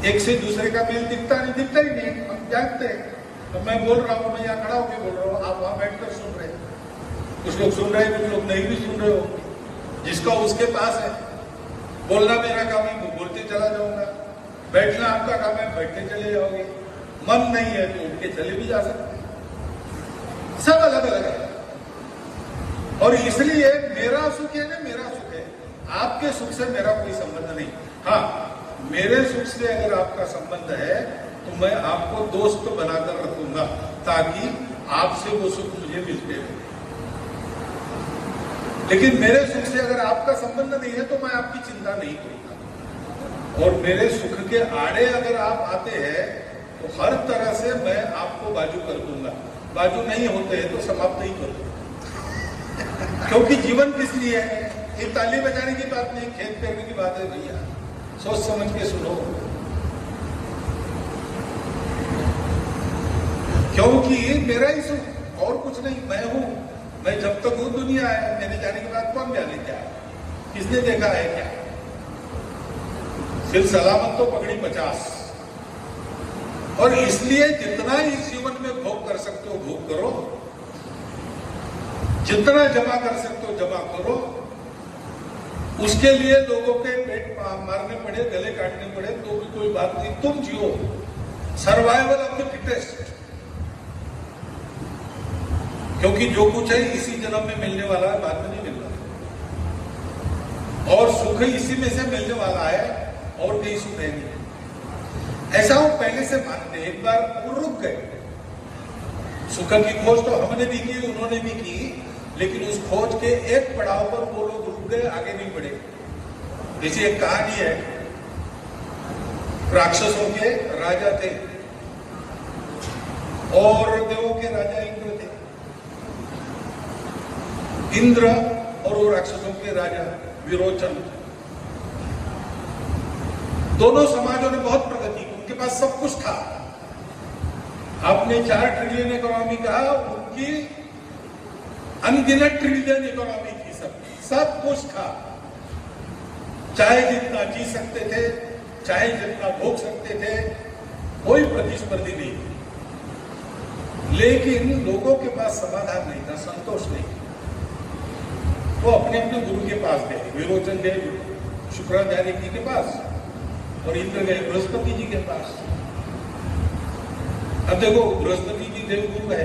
एक से दूसरे का मेल दिखता ही नहीं, हम जानते हैं। तो मैं बोल रहा हूँ, मैं यहाँ खड़ा होकर बोल रहा हूँ, आप वहां बैठकर सुन रहे हैं, कुछ लोग सुन रहे हैं, कुछ लोग नहीं भी सुन रहे हो। जिसका उसके पास है, बोलना मेरा काम है, मैं बोलते चला जाऊंगा, बैठना आपका काम है, बैठते चले जाओगे, मन नहीं है तो उठ के चले भी जा सकते हैं। सब अलग अलग है। और इसलिए मेरा सुख है ना, मेरा सुख है, आपके सुख से मेरा कोई संबंध नहीं। हाँ, मेरे सुख से अगर आपका संबंध है तो मैं आपको दोस्त बनाकर रखूंगा, ताकि आपसे वो सुख मुझे मिलते रहे। लेकिन मेरे सुख से अगर आपका संबंध नहीं है तो मैं आपकी चिंता नहीं करूंगा। और मेरे सुख के आड़े अगर आप आते हैं तो हर तरह से मैं आपको बाजू कर दूंगा। बाजू नहीं होते हैं तो समाप्त ही कर दूंगा। क्योंकि जीवन किस लिए है? ये ताली बजाने की बात नहीं, खेत पेरने की बात है भैया। सोच समझ के सुनो, क्योंकि मेरा ही सुख और कुछ नहीं। मैं हूं, मैं जब तक हूं दुनिया है, मेरे जाने के बाद कौन जाने क्या, किसने देखा है क्या? फिर सलामत तो पगड़ी 50। और इसलिए जितना इस जीवन में भोग कर सकते हो भोग करो, जितना जमा कर सकते हो जमा करो। उसके लिए लोगों के पेट मारने पड़े, गले काटने पड़े तो भी कोई बात नहीं, तुम जियो। Survival of the fittest. क्योंकि जो कुछ है इसी जन्म में मिलने वाला है, बाद में नहीं मिलना। और सुख इसी में से मिलने वाला है, और कहीं सुख है नहीं। ऐसा वो पहले से मानते। एक बार वो रुक गए। सुख की खोज तो हमने भी की, उन्होंने भी की, लेकिन उस खोज के एक पड़ाव पर वो लोग रुक गए, आगे नहीं बढ़े। जैसे एक कहानी है, राक्षसों के राजा थे और देवों के राजा इंद्र थे। इंद्र और वो राक्षसों के राजा विरोचन, दोनों समाजों ने बहुत प्रगति की, उनके पास सब कुछ था। आपने 4 ट्रिलियन इकोनॉमी कहा, उनकी अनगिनत ट्रिलियन इकोनॉमी थी। सब कुछ था। चाहे जितना जी सकते थे, चाहे जितना भोग सकते थे, कोई प्रतिस्पर्धी नहीं थी। लेकिन लोगों के पास समाधान नहीं था, संतोष नहीं। वो अपने अपने गुरु के पास गए। विरोचन गए शुक्राचार्य जी के पास और इंद्र गए बृहस्पति जी के पास। अब देखो, बृहस्पति जी देवगुरु है,